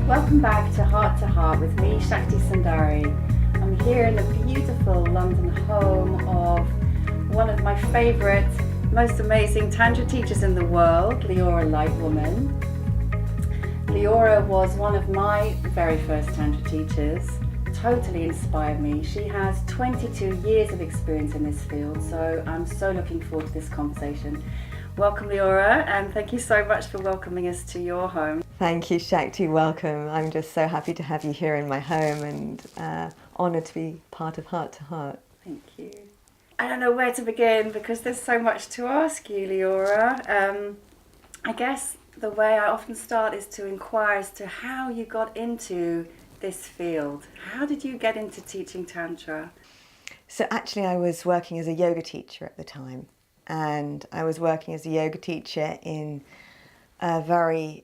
Welcome back to Heart with me, Shakti Sundari. I'm here in the beautiful London home of one of my favourite, most amazing Tantra teachers in the world, Leora Lightwoman. Leora was one of my very first Tantra teachers, totally inspired me. She has 22 years of experience in this field, so I'm so looking forward to this conversation. Welcome, Leora, and thank you so much for welcoming us to your home. Thank you, Shakti. Welcome. I'm just so happy to have you here in my home and honoured to be part of Heart to Heart. Thank you. I don't know where to begin because there's so much to ask you, Leora. I guess the way I often start is to inquire as to how you got into this field. How did you get into teaching Tantra? So actually I was working as a yoga teacher at the time, and I was working as a yoga teacher in a very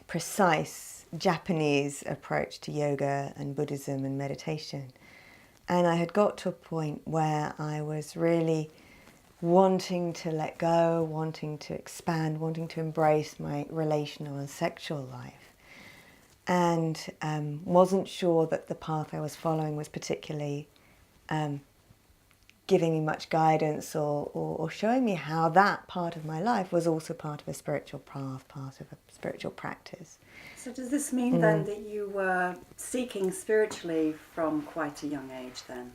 precise Japanese approach to yoga and Buddhism and meditation. And I had got to a point where I was really wanting to let go, wanting to expand, wanting to embrace my relational and sexual life. And wasn't sure that the path I was following was particularly giving me much guidance or showing me how that part of my life was also part of a spiritual path, part of a spiritual practice. So does this mean then that you were seeking spiritually from quite a young age then?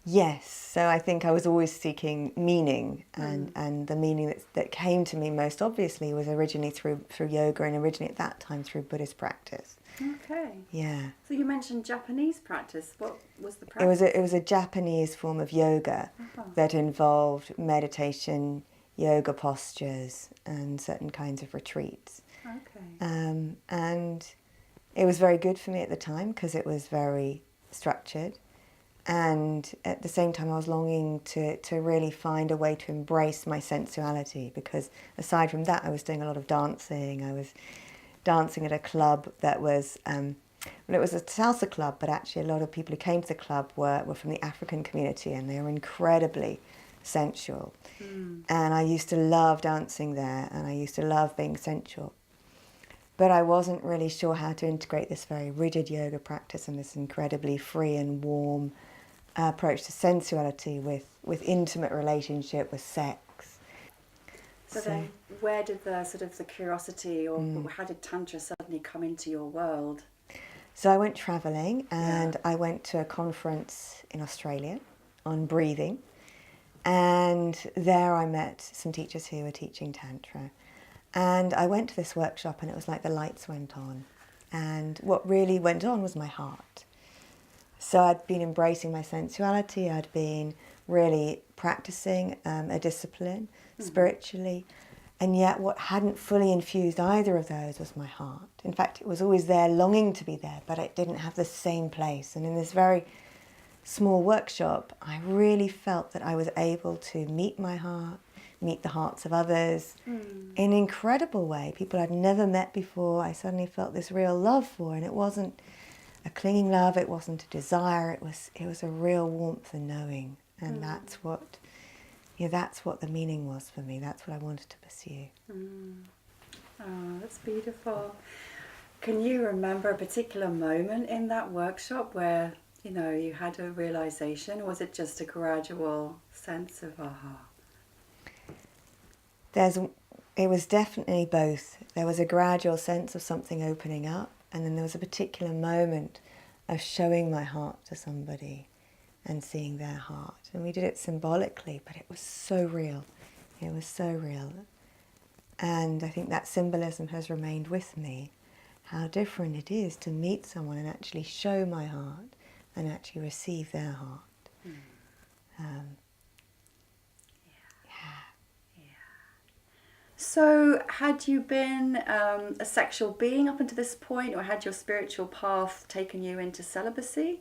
Yes, so I think I was always seeking meaning, and the meaning that came to me most obviously was originally through yoga, and originally at that time through Buddhist practice. Okay. Yeah. So you mentioned Japanese practice. What was the practice? It was a Japanese form of yoga that involved meditation, yoga postures, and certain kinds of retreats. Okay. And it was very good for me at the time because it was very structured. And at the same time I was longing to really find a way to embrace my sensuality, because aside from that I was doing a lot of dancing. I was dancing at a club that was, it was a salsa club, but actually a lot of people who came to the club were from the African community, and they were incredibly sensual. And I used to love dancing there, and I used to love being sensual. But I wasn't really sure how to integrate this very rigid yoga practice and this incredibly free and warm approach to sensuality with intimate relationship, with sex. So then, where did the sort of the curiosity, or how did Tantra suddenly come into your world? So I went travelling, and I went to a conference in Australia on breathing, and there I met some teachers who were teaching Tantra. And I went to this workshop, and it was like the lights went on, and what really went on was my heart. So I'd been embracing my sensuality, I'd been really practicing a discipline spiritually, and yet what hadn't fully infused either of those was my heart. In fact, it was always there, longing to be there, but it didn't have the same place. And in this very small workshop, I really felt that I was able to meet my heart, meet the hearts of others in an incredible way. People I'd never met before, I suddenly felt this real love for, and it wasn't a clinging love, it wasn't a desire, it was a real warmth and knowing. And that's what the meaning was for me. That's what I wanted to pursue. Oh, that's beautiful. Can you remember a particular moment in that workshop where, you know, you had a realization, or was it just a gradual sense of aha? It was definitely both. There was a gradual sense of something opening up, and then there was a particular moment of showing my heart to somebody and seeing their heart. And we did it symbolically, but it was so real. It was so real. And I think that symbolism has remained with me, how different it is to meet someone and actually show my heart and actually receive their heart. So had you been a sexual being up until this point, or had your spiritual path taken you into celibacy?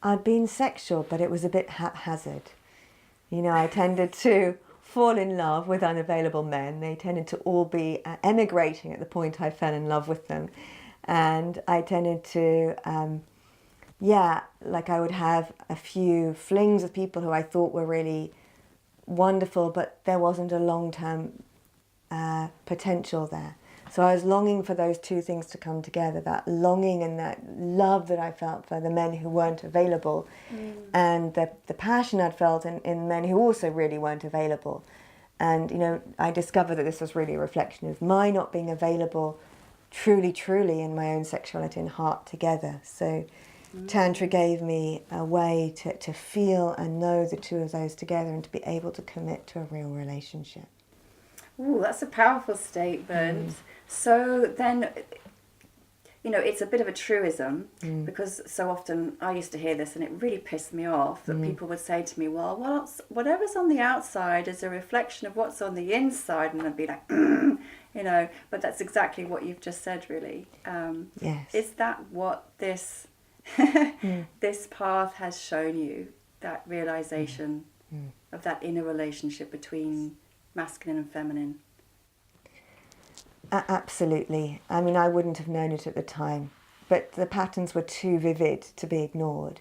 I'd been sexual, but it was a bit haphazard. You know, I tended to fall in love with unavailable men. They tended to all be emigrating at the point I fell in love with them. And I tended to, like I would have a few flings with people who I thought were really wonderful, but there wasn't a long-term potential there. So I was longing for those two things to come together, that longing and that love that I felt for the men who weren't available, and the passion I'd felt in men who also really weren't available. And, you know, I discovered that this was really a reflection of my not being available truly in my own sexuality and heart together. So Tantra gave me a way to feel and know the two of those together and to be able to commit to a real relationship. Ooh, that's a powerful statement. So then, you know, it's a bit of a truism, because so often I used to hear this and it really pissed me off that people would say to me, well, whatever's on the outside is a reflection of what's on the inside. And I'd be like, you know, but that's exactly what you've just said, really. Yes. Is that what this this path has shown you, that realization of that inner relationship between masculine and feminine? Absolutely. I mean, I wouldn't have known it at the time, but the patterns were too vivid to be ignored.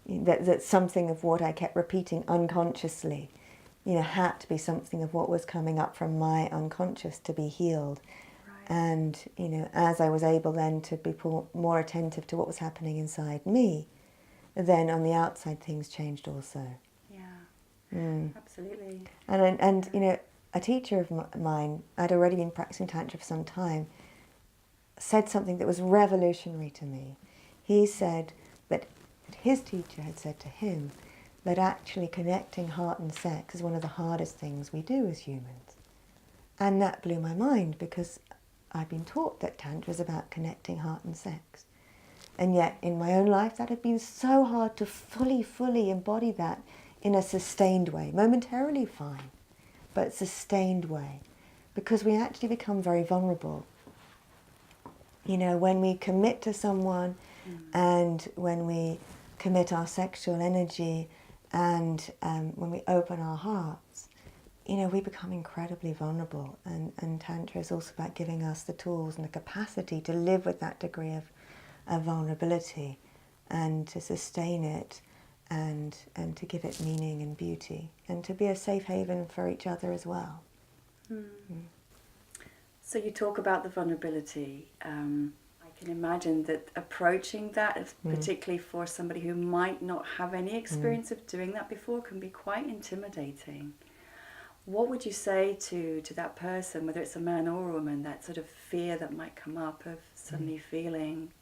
That something of what I kept repeating unconsciously, you know, had to be something of what was coming up from my unconscious to be healed. Right. And, you know, as I was able then to be more attentive to what was happening inside me, then on the outside things changed also. Yeah, absolutely. And you know, a teacher of mine, I'd already been practicing Tantra for some time, said something that was revolutionary to me. He said that his teacher had said to him that actually connecting heart and sex is one of the hardest things we do as humans. And that blew my mind, because I'd been taught that Tantra is about connecting heart and sex. And yet in my own life that had been so hard to fully embody that in a sustained way, momentarily fine, but sustained way, because we actually become very vulnerable. You know, when we commit to someone and when we commit our sexual energy and when we open our hearts, you know, we become incredibly vulnerable. And Tantra is also about giving us the tools and the capacity to live with that degree of vulnerability and to sustain it and to give it meaning and beauty and to be a safe haven for each other as well. So you talk about the vulnerability. I can imagine that approaching that, particularly for somebody who might not have any experience of doing that before, can be quite intimidating. What would you say to that person, whether it's a man or a woman, that sort of fear that might come up of suddenly feeling...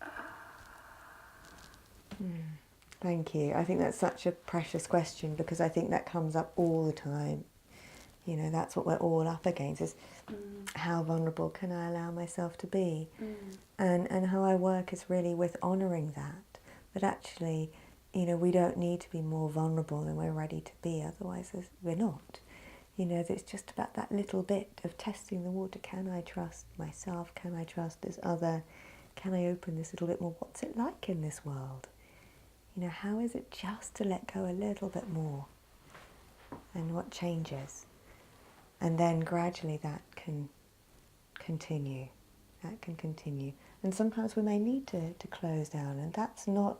Thank you. I think that's such a precious question, because I think that comes up all the time. You know, that's what we're all up against, is how vulnerable can I allow myself to be? And how I work is really with honouring that actually, you know, we don't need to be more vulnerable than we're ready to be, otherwise we're not. You know, it's just about that little bit of testing the water. Can I trust myself? Can I trust this other? Can I open this little bit more? What's it like in this world? You know, how is it just to let go a little bit more? And what changes? And then gradually that can continue. That can continue. And sometimes we may need to close down, and that's not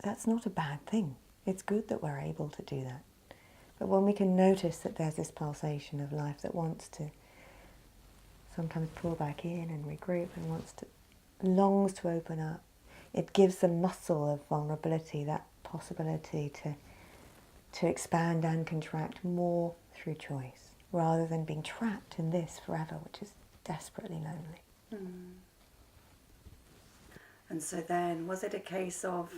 a bad thing. It's good that we're able to do that. But when we can notice that there's this pulsation of life that wants to sometimes pull back in and regroup and longs to open up, it gives the muscle of vulnerability that possibility to expand and contract more through choice, rather than being trapped in this forever, which is desperately lonely. And so then, was it a case of,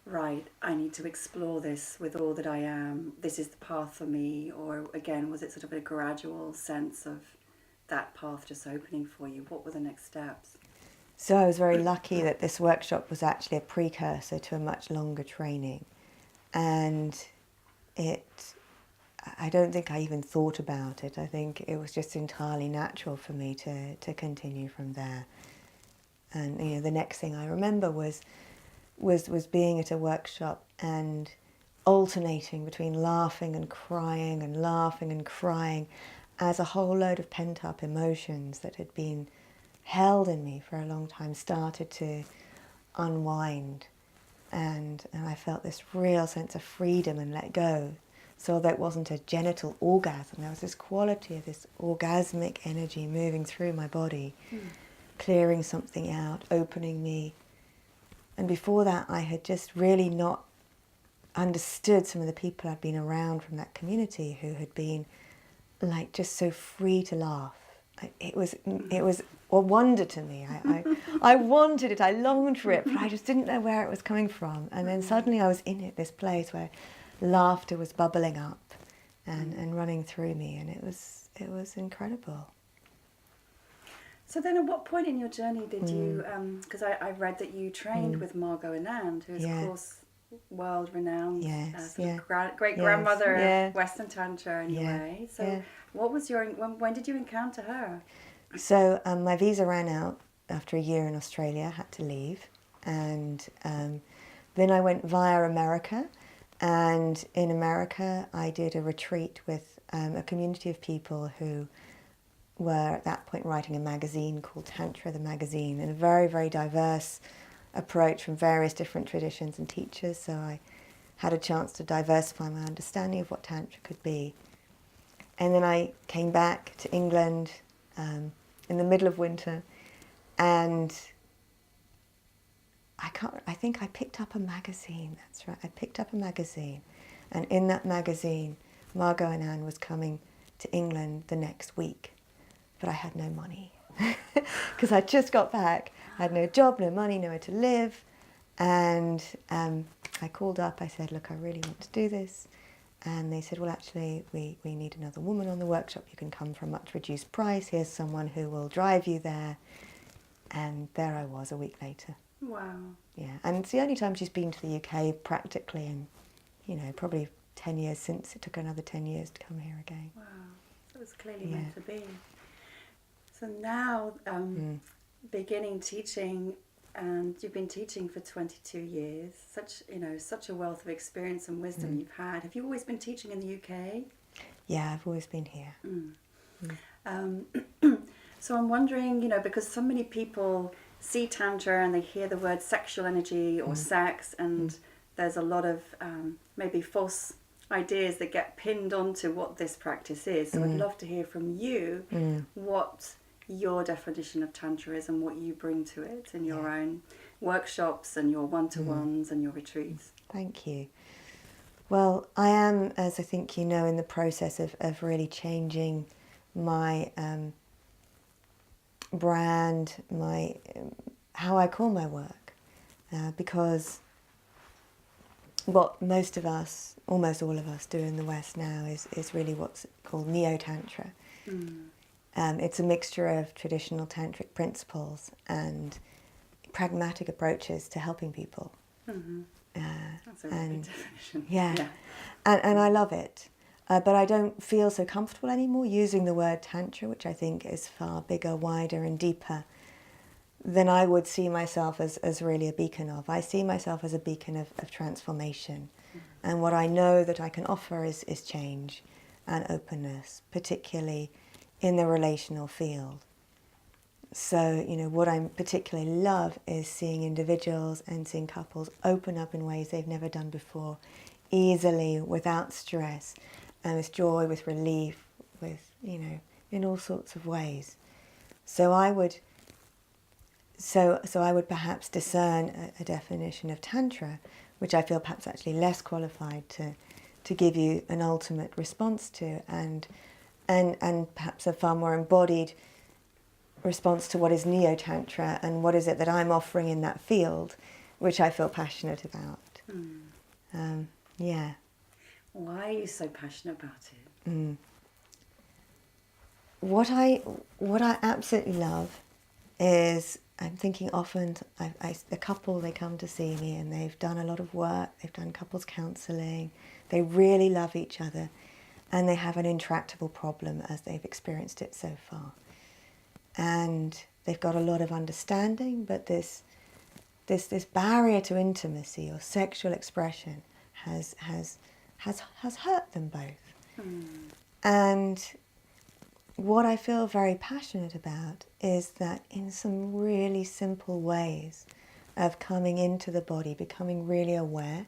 right, I need to explore this with all that I am, this is the path for me, or again, was it sort of a gradual sense of that path just opening for you? What were the next steps? So I was very lucky that this workshop was actually a precursor to a much longer training. And I don't think I even thought about it. I think it was just entirely natural for me to continue from there. And you know, the next thing I remember was being at a workshop and alternating between laughing and crying as a whole load of pent-up emotions that had been held in me for a long time started to unwind, and I felt this real sense of freedom and let go. So although it wasn't a genital orgasm, there was this quality of this orgasmic energy moving through my body, clearing something out, opening me. And before that, I had just really not understood some of the people I'd been around from that community who had been like just so free to laugh. It was a wonder to me. I wanted it, I longed for it, but I just didn't know where it was coming from. And then suddenly I was in it, this place where laughter was bubbling up and running through me, and it was incredible. So then at what point in your journey did you, because I read that you trained with Margot Anand, who is of course world-renowned great-grandmother of Western Tantra anyway. So what was when did you encounter her? So my visa ran out after a year in Australia, I had to leave, and then I went via America, and in America I did a retreat with a community of people who were at that point writing a magazine called Tantra the Magazine, and a very, very diverse approach from various different traditions and teachers, so I had a chance to diversify my understanding of what Tantra could be. And then I came back to England in the middle of winter, and I think I picked up a magazine, that's right, I picked up a magazine, and in that magazine Margot Anand was coming to England the next week, but I had no money because I just got back. I had no job, no money, nowhere to live, and I called up, I said, look, I really want to do this, and they said, well, actually we need another woman on the workshop, you can come for a much reduced price, here's someone who will drive you there. And there I was a week later. Wow. Yeah, and it's the only time she's been to the UK practically in, probably 10 years since. It took her another 10 years to come here again. Wow, so it was clearly meant to be. So now, beginning teaching, and you've been teaching for 22 years, such a wealth of experience and wisdom you've had. Have you always been teaching in the UK? Yeah, I've always been here. So I'm wondering, because so many people see Tantra and they hear the word sexual energy or sex, and there's a lot of maybe false ideas that get pinned onto what this practice is. So I'd love to hear from you what your definition of Tantra is and what you bring to it in your own workshops and your one-to-ones and your retreats. Thank you. Well, I am, as I think you know, in the process of really changing my brand, how I call my work, because what most of us, almost all of us, do in the West now is really what's called Neo-Tantra. It's a mixture of traditional tantric principles and pragmatic approaches to helping people. That's a really good definition. Yeah. And I love it. But I don't feel so comfortable anymore using the word Tantra, which I think is far bigger, wider and deeper than I would see myself as really a beacon of. I see myself as a beacon of transformation. And what I know that I can offer is change and openness, particularly in the relational field. So, what I particularly love is seeing individuals and seeing couples open up in ways they've never done before, easily, without stress, and with joy, with relief, with, in all sorts of ways. So I would perhaps discern a definition of Tantra, which I feel perhaps actually less qualified to give you an ultimate response to, and perhaps a far more embodied response to what is Neo-Tantra and what is it that I'm offering in that field, which I feel passionate about. Why are you so passionate about it? What I absolutely love is, I'm thinking often, a couple, they come to see me and they've done a lot of work, they've done couples counselling, they really love each other, and they have an intractable problem as they've experienced it so far. And they've got a lot of understanding, but this barrier to intimacy or sexual expression has hurt them both. And what I feel very passionate about is that in some really simple ways of coming into the body, becoming really aware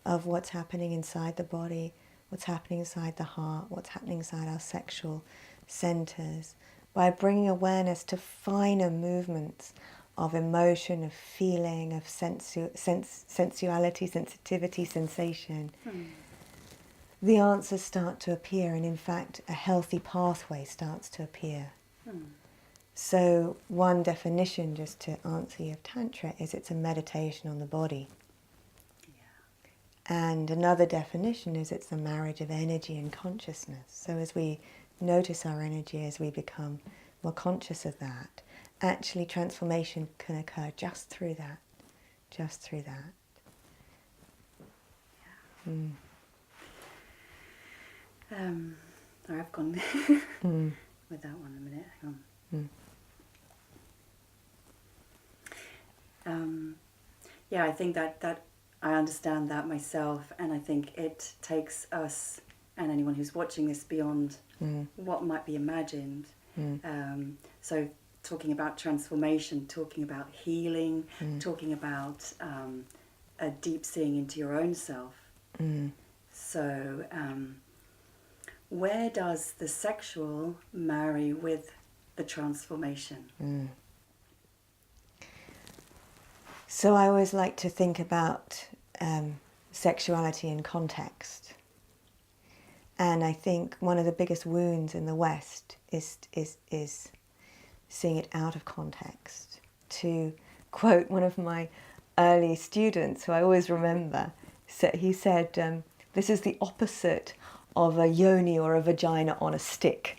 of what's happening inside the body, what's happening inside the heart, what's happening inside our sexual centers, by bringing awareness to finer movements of emotion, of feeling, of sensuality, sensitivity, sensation, the answers start to appear, and in fact a healthy pathway starts to appear. So one definition, just to answer you, of Tantra is it's a meditation on the body. And another definition is it's a marriage of energy and consciousness. So as we notice our energy, as we become more conscious of that, actually transformation can occur just through that. Just through that. Sorry, I've gone with that one a minute. Hang on. Yeah, I think that I understand that myself, and I think it takes us and anyone who's watching this beyond what might be imagined. So talking about transformation, talking about healing, talking about a deep seeing into your own self. So where does the sexual marry with the transformation? So I always like to think about sexuality in context. And I think one of the biggest wounds in the West is seeing it out of context. To quote one of my early students, who I always remember, he said, this is the opposite of a yoni or a vagina on a stick.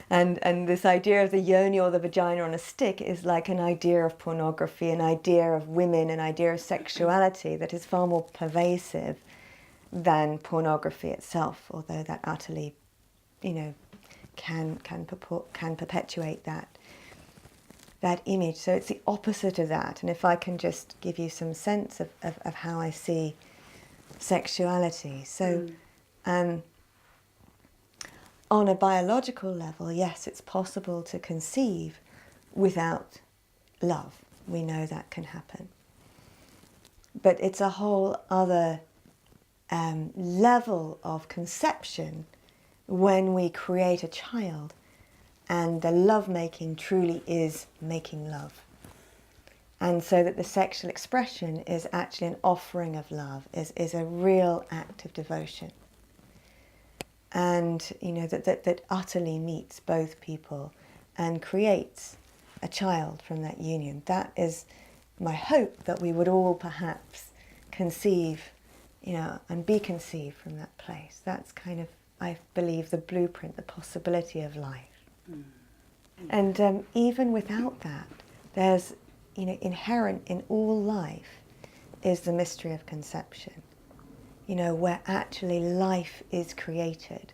And this idea of the yoni or the vagina on a stick is like an idea of pornography, an idea of women, an idea of sexuality that is far more pervasive than pornography itself, although that utterly, can perpetuate that image. So it's the opposite of that. And if I can just give you some sense of how I see sexuality. So on a biological level, yes, it's possible to conceive without love. We know that can happen. But it's a whole other level of conception when we create a child and the lovemaking truly is making love. And so that the sexual expression is actually an offering of love, is a real act of devotion. And that utterly meets both people and creates a child from that union. That is my hope, that we would all perhaps conceive, and be conceived from that place. That's kind of, I believe, the blueprint, the possibility of life. And even without that, there's, inherent in all life is the mystery of conception. Where actually life is created.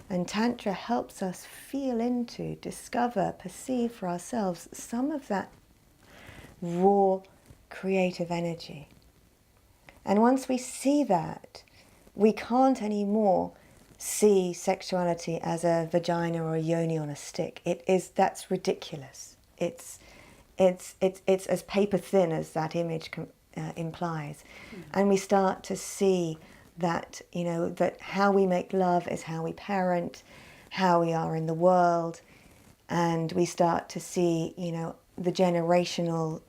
And Tantra helps us feel into, discover, perceive for ourselves some of that raw creative energy. And once we see that, we can't anymore see sexuality as a vagina or a yoni on a stick. That's ridiculous. It's as paper thin as that image implies. And we start to see that, that how we make love is how we parent, how we are in the world, and we start to see, the generational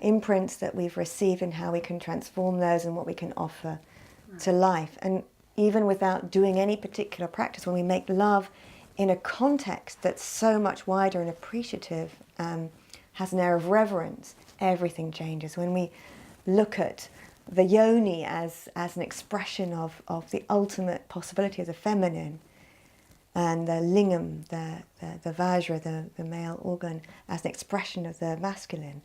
imprints that we've received and how we can transform those and what we can offer to life. And even without doing any particular practice, when we make love in a context that's so much wider and appreciative, has an air of reverence, everything changes. When we look at the yoni as an expression of the ultimate possibility of the feminine, and the lingam, the vajra, the male organ, as an expression of the masculine,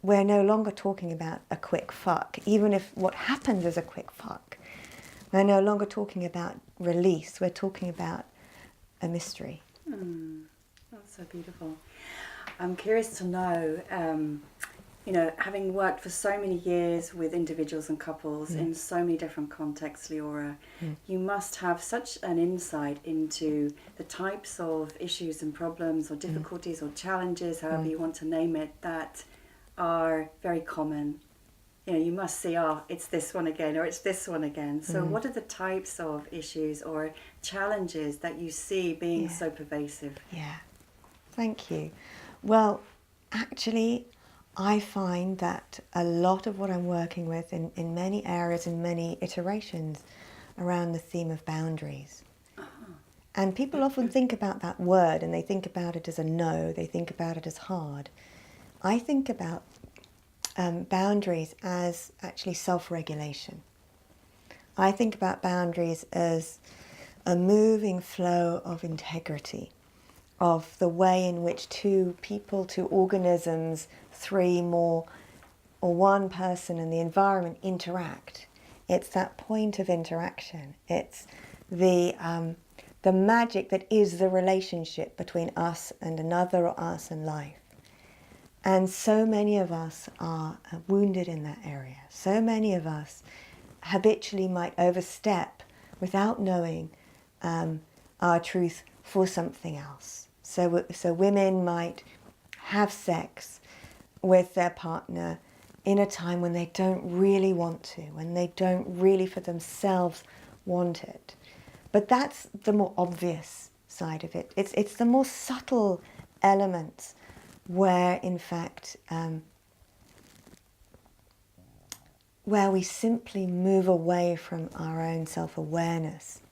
we're no longer talking about a quick fuck, even if what happens is a quick fuck. We're no longer talking about release, we're talking about a mystery. That's so beautiful. I'm curious to know, having worked for so many years with individuals and couples in so many different contexts, Leora, you must have such an insight into the types of issues and problems or difficulties or challenges, however you want to name it, that are very common you must see, it's this one again, or it's this one again. So what are the types of issues or challenges that you see being so pervasive? Yeah, thank you. Well, actually, I find that a lot of what I'm working with in many areas, in many iterations, around the theme of boundaries. And people often think about that word and they think about it as a no, they think about it as hard. I think about boundaries as actually self-regulation. I think about boundaries as a moving flow of integrity, of the way in which two people, two organisms, three more, or one person and the environment interact. It's that point of interaction. It's the magic that is the relationship between us and another, or us and life. And so many of us are wounded in that area. So many of us habitually might overstep without knowing our truth for something else. So women might have sex with their partner in a time when they don't really want to, when they don't really for themselves want it. But that's the more obvious side of it. It's the more subtle elements where, in fact, where we simply move away from our own self-awareness.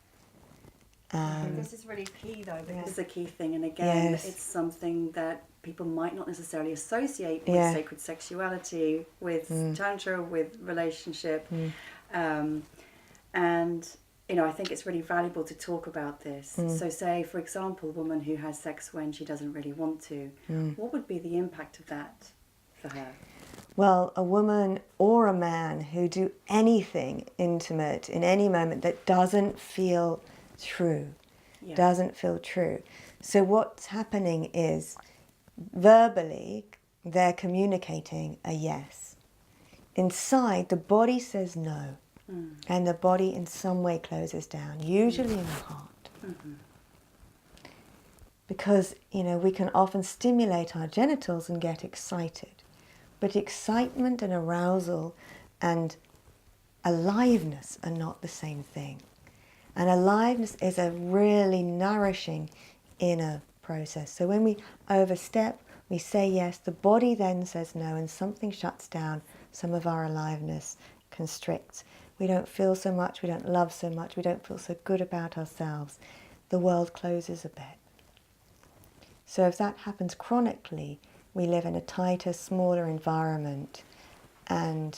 I think this is really key, though, because it's a key thing. And again, it's something that people might not necessarily associate with sacred sexuality, with Tantra, with relationship. And I think it's really valuable to talk about this. So say, for example, a woman who has sex when she doesn't really want to, what would be the impact of that for her? Well, a woman or a man who do anything intimate in any moment that doesn't feel true, doesn't feel true. So what's happening is, verbally, they're communicating a yes. Inside, the body says no. And the body in some way closes down, usually in the heart. Because, we can often stimulate our genitals and get excited. But excitement and arousal and aliveness are not the same thing. And aliveness is a really nourishing inner process. So when we overstep, we say yes, the body then says no, and something shuts down. Some of our aliveness constricts. We don't feel so much, we don't love so much, we don't feel so good about ourselves. The world closes a bit. So if that happens chronically, we live in a tighter, smaller environment, and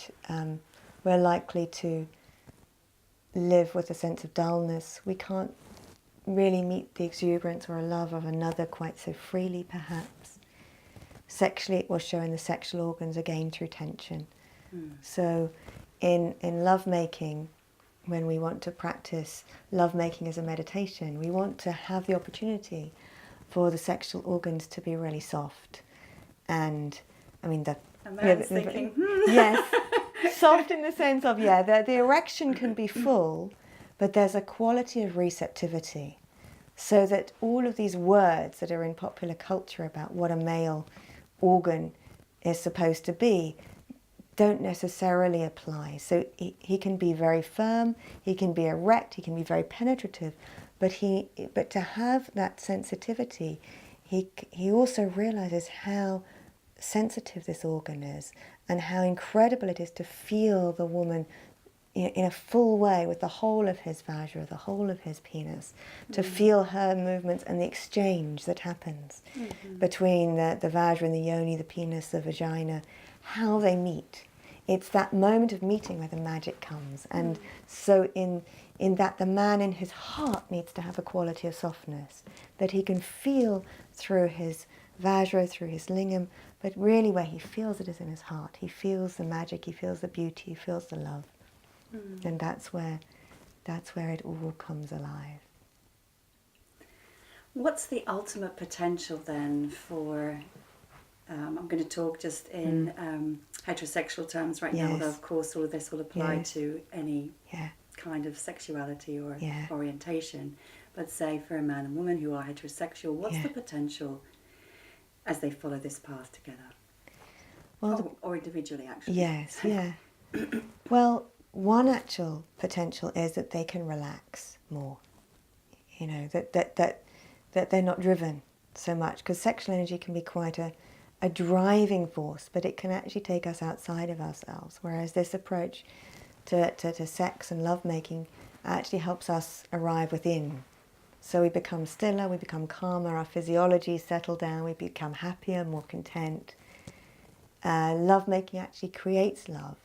we're likely to live with a sense of dullness. We can't really meet the exuberance or a love of another quite so freely, perhaps. Sexually, it will show in the sexual organs, again through tension. So in lovemaking, when we want to practice lovemaking as a meditation, we want to have the opportunity for the sexual organs to be really soft. And I mean, a man's thinking, yes, soft in the sense of, the erection can be full, but there's a quality of receptivity. So that all of these words that are in popular culture about what a male organ is supposed to be don't necessarily apply. So he can be very firm, he can be erect, he can be very penetrative, but to have that sensitivity, he also realizes how sensitive this organ is and how incredible it is to feel the woman in a full way with the whole of his vagina, the whole of his penis, to feel her movements and the exchange that happens between the vagina and the yoni, the penis, the vagina, how they meet. It's that moment of meeting where the magic comes. And so in that, the man in his heart needs to have a quality of softness that he can feel through his vajra, through his lingam, but really where he feels it is in his heart. He feels the magic, he feels the beauty, he feels the love. And that's where it all comes alive. What's the ultimate potential then for, I'm going to talk just in heterosexual terms right now, although of course all of this will apply to any kind of sexuality or orientation, but say for a man and woman who are heterosexual, what's the potential as they follow this path together? Well, or individually, actually. Yes, Well, one actual potential is that they can relax more. You know, that they're not driven so much, because sexual energy can be quite a driving force, but it can actually take us outside of ourselves, whereas this approach to sex and lovemaking actually helps us arrive within. So we become stiller, we become calmer, our physiology settle down, we become happier, more content. Lovemaking actually creates love.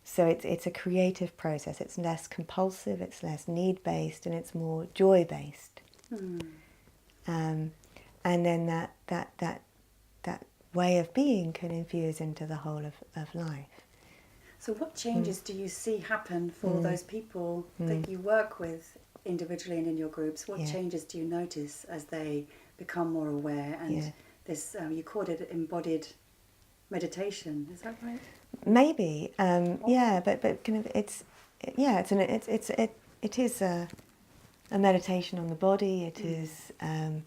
So it's a creative process. It's less compulsive, it's less need-based, and it's more joy-based. And then that way of being can infuse into the whole of life. So what changes do you see happen for those people that you work with individually and in your groups? What changes do you notice as they become more aware? And this, you called it embodied meditation, is that right? Maybe, but kind of it is a meditation on the body. It is a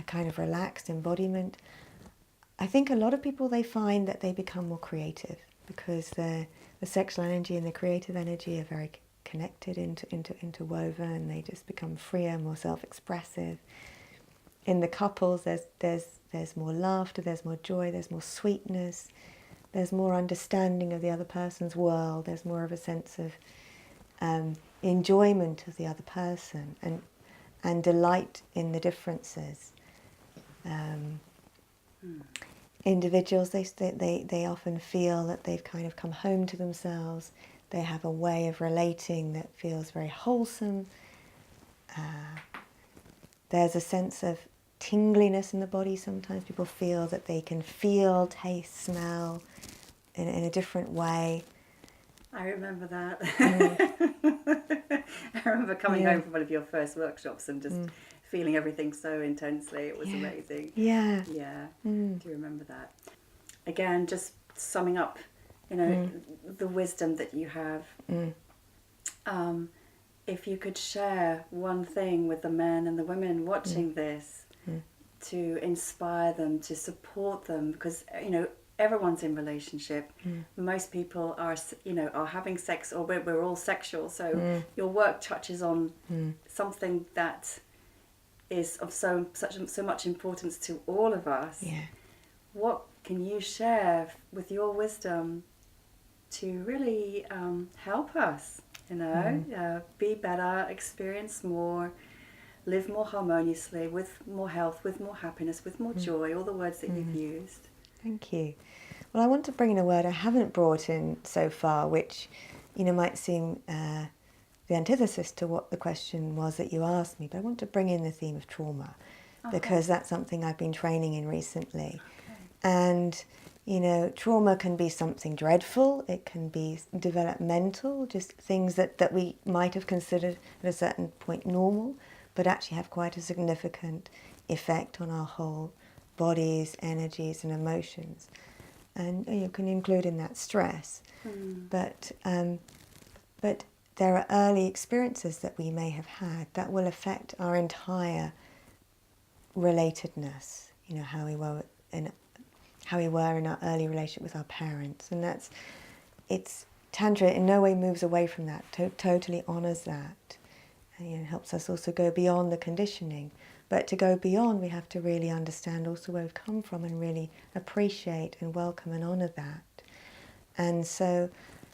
kind of relaxed embodiment. I think a lot of people, they find that they become more creative, because the sexual energy and the creative energy are very connected, interwoven, and they just become freer, more self-expressive. In the couples, there's more laughter, there's more joy, there's more sweetness, there's more understanding of the other person's world, there's more of a sense of enjoyment of the other person, and delight in the differences. Individuals, they often feel that they've kind of come home to themselves. They have a way of relating that feels very wholesome. There's a sense of tingliness in the body. Sometimes people feel that they can feel, taste, smell in a different way. I remember that. I remember coming home from one of your first workshops and just feeling everything so intensely. It was amazing. Yeah. Yeah. Do you remember that? Again, just summing up, you know, the wisdom that you have. If you could share one thing with the men and the women watching this to inspire them, to support them, because, you know, everyone's in relationship. Most people are, you know, are having sex, or we're all sexual. So your work touches on something that is of so much importance to all of us. Yeah. What can you share with your wisdom to really help us? You know, be better, experience more, live more harmoniously, with more health, with more happiness, with more joy. All the words that you've used. Thank you. Well, I want to bring in a word I haven't brought in so far, which, you know, might seem the antithesis to what the question was that you asked me, but I want to bring in the theme of trauma, because that's something I've been training in recently. And, you know, trauma can be something dreadful, it can be developmental, just things that we might have considered at a certain point normal, but actually have quite a significant effect on our whole bodies, energies and emotions. And you can include in that stress. But there are early experiences that we may have had that will affect our entire relatedness, you know, how we were in our early relationship with our parents. And it's Tantra in no way moves away from that, totally honours that. And, you know, helps us also go beyond the conditioning. But to go beyond, we have to really understand also where we've come from and really appreciate and welcome and honour that. And so,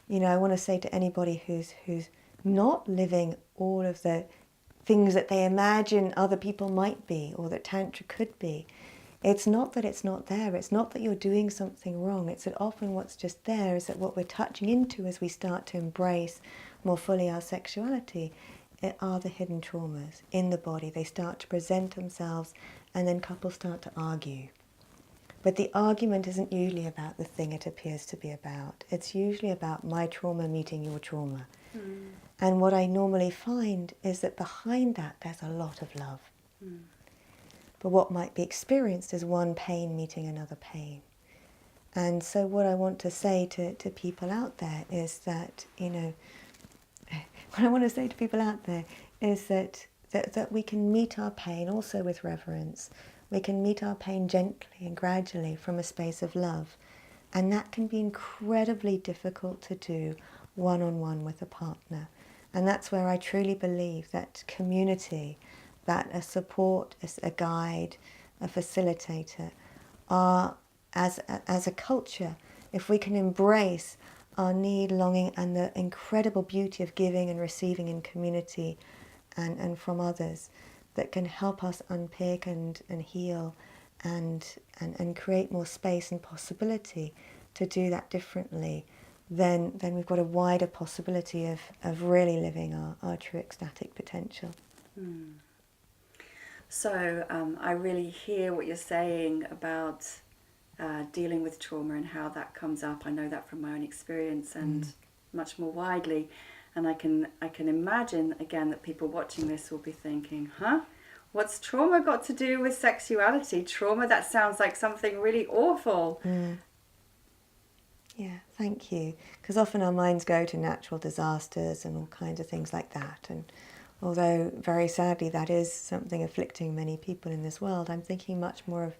you know, I want to say to anybody who's not living all of the things that they imagine other people might be, or that Tantra could be, it's not that it's not there, it's not that you're doing something wrong, it's that often what's just there is that what we're touching into as we start to embrace more fully our sexuality are the hidden traumas in the body. They start to present themselves, and then couples start to argue. But the argument isn't usually about the thing it appears to be about. It's usually about my trauma meeting your trauma. And what I normally find is that behind that there's a lot of love. But what might be experienced is one pain meeting another pain. And so what I want to say to people out there is that, you know, what I want to say to people out there is that we can meet our pain also with reverence. We can meet our pain gently and gradually from a space of love. And that can be incredibly difficult to do one-on-one with a partner. And that's where I truly believe that community, that a support, a guide, a facilitator, are, as a culture, if we can embrace our need, longing, and the incredible beauty of giving and receiving in community and from others, that can help us unpick and heal and create more space and possibility to do that differently, then we've got a wider possibility of really living our true ecstatic potential. So I really hear what you're saying about dealing with trauma and how that comes up. I know that from my own experience and much more widely. And I can imagine, again, that people watching this will be thinking, what's trauma got to do with sexuality? Trauma, that sounds like something really awful. Yeah, thank you. Because often our minds go to natural disasters and all kinds of things like that. And although very sadly that is something afflicting many people in this world, I'm thinking much more of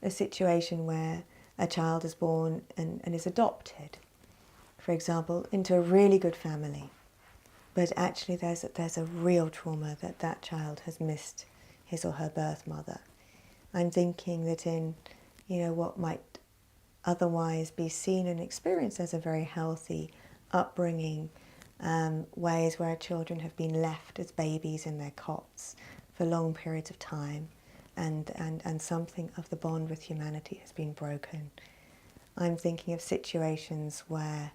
a situation where a child is born and is adopted, for example, into a really good family. But actually there's a real trauma that child has missed his or her birth mother. I'm thinking that in, what might otherwise be seen and experienced as a very healthy upbringing, ways where children have been left as babies in their cots for long periods of time, and something of the bond with humanity has been broken. I'm thinking of situations where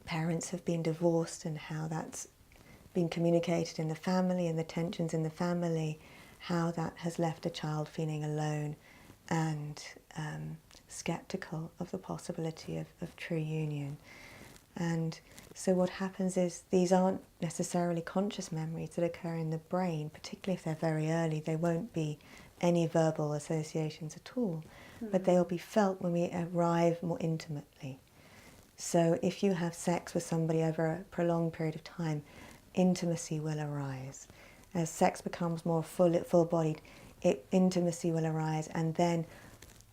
parents have been divorced and how that's been communicated in the family and the tensions in the family, how that has left a child feeling alone and skeptical of the possibility of true union. And so what happens is these aren't necessarily conscious memories that occur in the brain, particularly if they're very early. They won't be any verbal associations at all, but they'll be felt when we arrive more intimately. So if you have sex with somebody over a prolonged period of time, intimacy will arise. As sex becomes more full-bodied, intimacy will arise, and then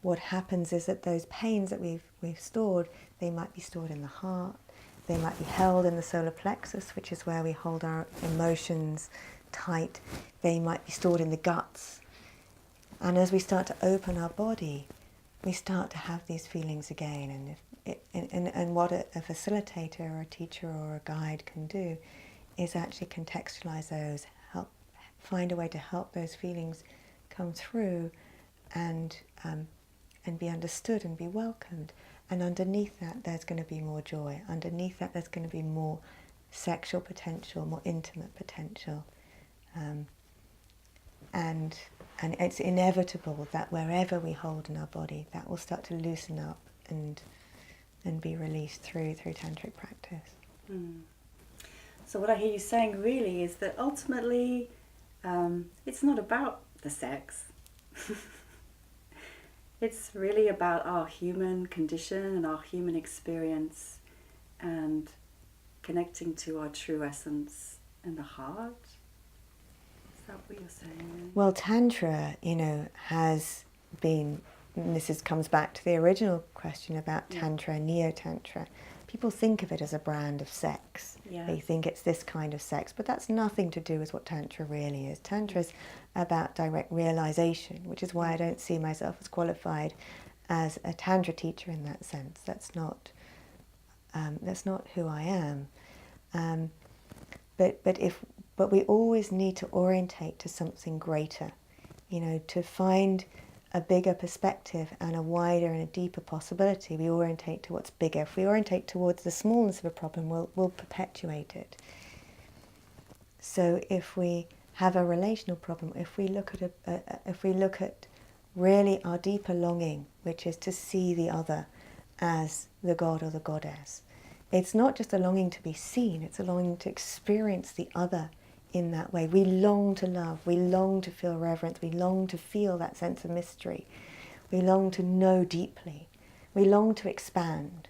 what happens is that those pains that we've stored, they might be stored in the heart, they might be held in the solar plexus, which is where we hold our emotions tight, they might be stored in the guts. And as we start to open our body, we start to have these feelings again. And what a facilitator or a teacher or a guide can do is actually contextualize those, help find a way to help those feelings come through and be understood and be welcomed. And underneath that, there's going to be more joy. Underneath that, there's going to be more sexual potential, more intimate potential. And it's inevitable that wherever we hold in our body, that will start to loosen up and be released through tantric practice. So what I hear you saying really is that ultimately it's not about the sex. It's really about our human condition and our human experience and connecting to our true essence in the heart. Is that what you're saying? Well, Tantra, has been, and comes back to the original question about Tantra and Neo-Tantra. People think of it as a brand of sex. Yeah. They think it's this kind of sex, but that's nothing to do with what Tantra really is. Tantra is about direct realization, which is why I don't see myself as qualified as a Tantra teacher in that sense. That's not who I am. But we always need to orientate to something greater, to find a bigger perspective and a wider and a deeper possibility. We orientate to what's bigger. If we orientate towards the smallness of a problem, we'll perpetuate it. So if we have a relational problem, if we look at really our deeper longing, which is to see the other as the god or the goddess, it's not just a longing to be seen, it's a longing to experience the other in that way. We long to love, we long to feel reverence, we long to feel that sense of mystery, we long to know deeply, we long to expand.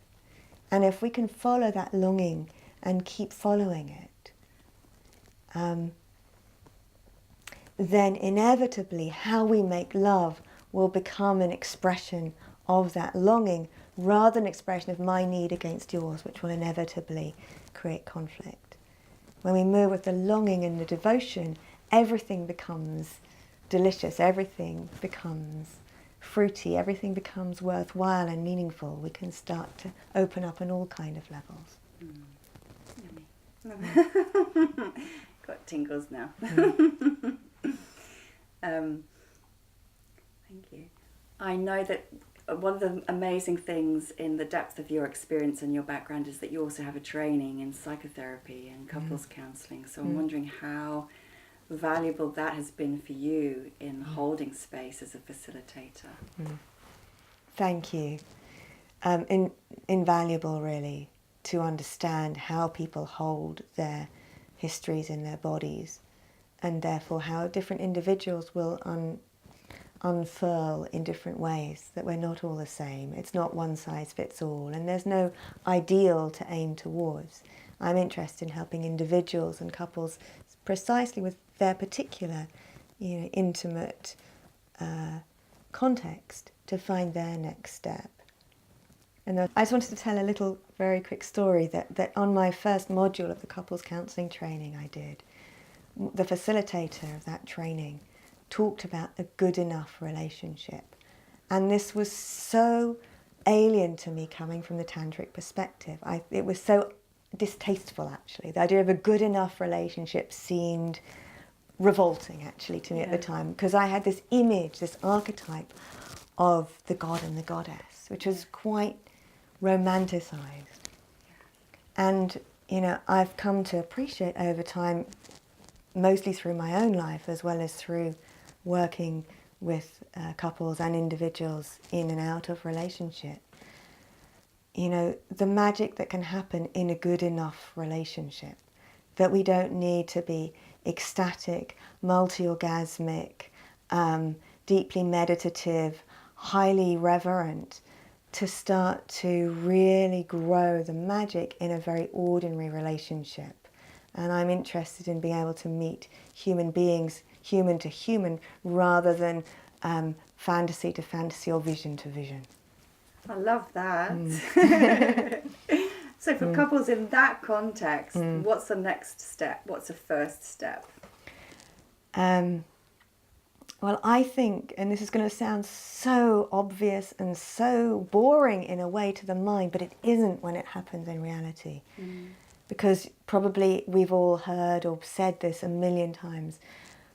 And if we can follow that longing and keep following it, then inevitably how we make love will become an expression of that longing rather than an expression of my need against yours, which will inevitably create conflict. When we move with the longing and the devotion, everything becomes delicious, everything becomes fruity, everything becomes worthwhile and meaningful. We can start to open up on all kind of levels. Yummy. Got tingles now. Thank you. I know that one of the amazing things in the depth of your experience and your background is that you also have a training in psychotherapy and couples counselling. So I'm wondering how valuable that has been for you in holding space as a facilitator. Thank you. Invaluable, really, to understand how people hold their histories in their bodies, and therefore how different individuals will unfurl in different ways, that we're not all the same. It's not one size fits all, and there's no ideal to aim towards. I'm interested in helping individuals and couples precisely with their particular, intimate context to find their next step. And I just wanted to tell a little very quick story that on my first module of the couples counselling training I did, the facilitator of that training talked about a good enough relationship. And this was so alien to me coming from the tantric perspective. It was so distasteful, actually. The idea of a good enough relationship seemed revolting, actually, to me at the time, because I had this image, this archetype of the god and the goddess, which was quite romanticized. And, I've come to appreciate over time, mostly through my own life, as well as through working with couples and individuals in and out of relationship, the magic that can happen in a good enough relationship, that we don't need to be ecstatic, multi-orgasmic, deeply meditative, highly reverent, to start to really grow the magic in a very ordinary relationship. And I'm interested in being able to meet human beings, human to human, rather than fantasy to fantasy or vision to vision. I love that. So for couples in that context, what's the next step? What's the first step? Well, I think, and this is going to sound so obvious and so boring in a way to the mind, but it isn't when it happens in reality. Because probably we've all heard or said this a million times,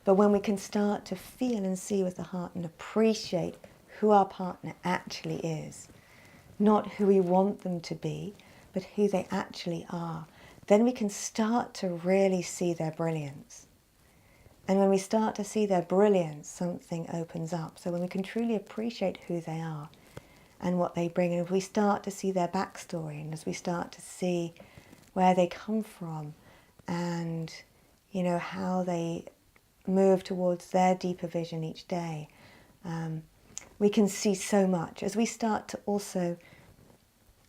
but when we can start to feel and see with the heart and appreciate who our partner actually is, not who we want them to be, but who they actually are, then we can start to really see their brilliance. And when we start to see their brilliance, something opens up. So when we can truly appreciate who they are and what they bring, and if we start to see their backstory, and as we start to see where they come from, and how they move towards their deeper vision each day, we can see so much. As we start to also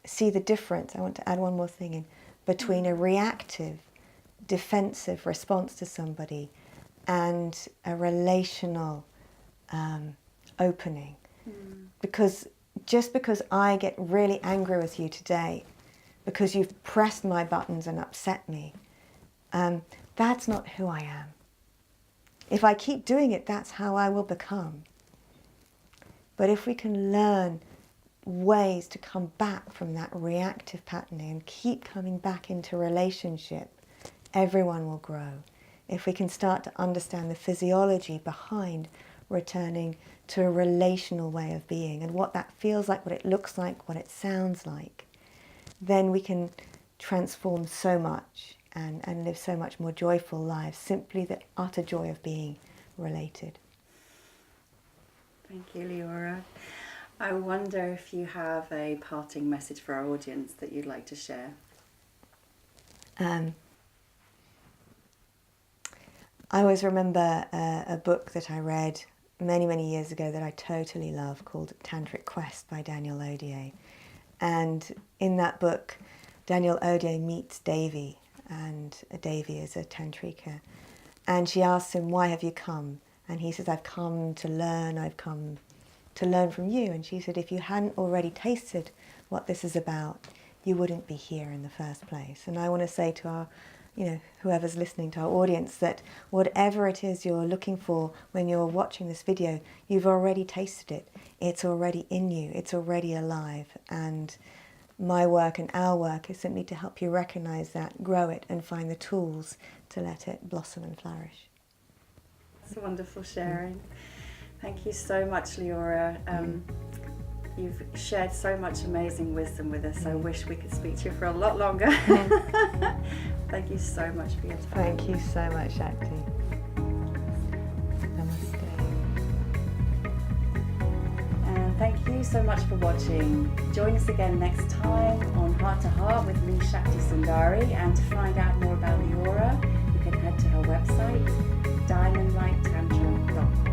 see the difference, I want to add one more thing in, between a reactive, defensive response to somebody and a relational opening. Because just because I get really angry with you today, because you've pressed my buttons and upset me, that's not who I am. If I keep doing it, that's how I will become. But if we can learn ways to come back from that reactive patterning and keep coming back into relationship, everyone will grow. If we can start to understand the physiology behind returning to a relational way of being and what that feels like, what it looks like, what it sounds like, then we can transform so much and live so much more joyful lives, simply the utter joy of being related. Thank you, Leora. I wonder if you have a parting message for our audience that you'd like to share. I always remember a book that I read many, many years ago that I totally love, called Tantric Quest by Daniel Odier. And in that book, Daniel Odier meets Devi, and Devi is a tantrika. And she asks him, "Why have you come?" And he says, "I've come to learn, I've come to learn from you. And she said, if you hadn't already tasted what this is about, you wouldn't be here in the first place. And I want to say to our, whoever's listening, to our audience, that whatever it is you're looking for when you're watching this video, you've already tasted it. It's already in you. It's already alive. And my work and our work is simply to help you recognize that, grow it, and find the tools to let it blossom and flourish. That's a wonderful sharing. Thank you so much, Leora. You've shared so much amazing wisdom with us. I wish we could speak to you for a lot longer. Thank you so much for your time. Thank you so much, Shakti. Namaste. And thank you so much for watching. Join us again next time on Heart to Heart with me, Shakti Sundari. And to find out more about Leora, you can head to her website, diamondlighttantra.com.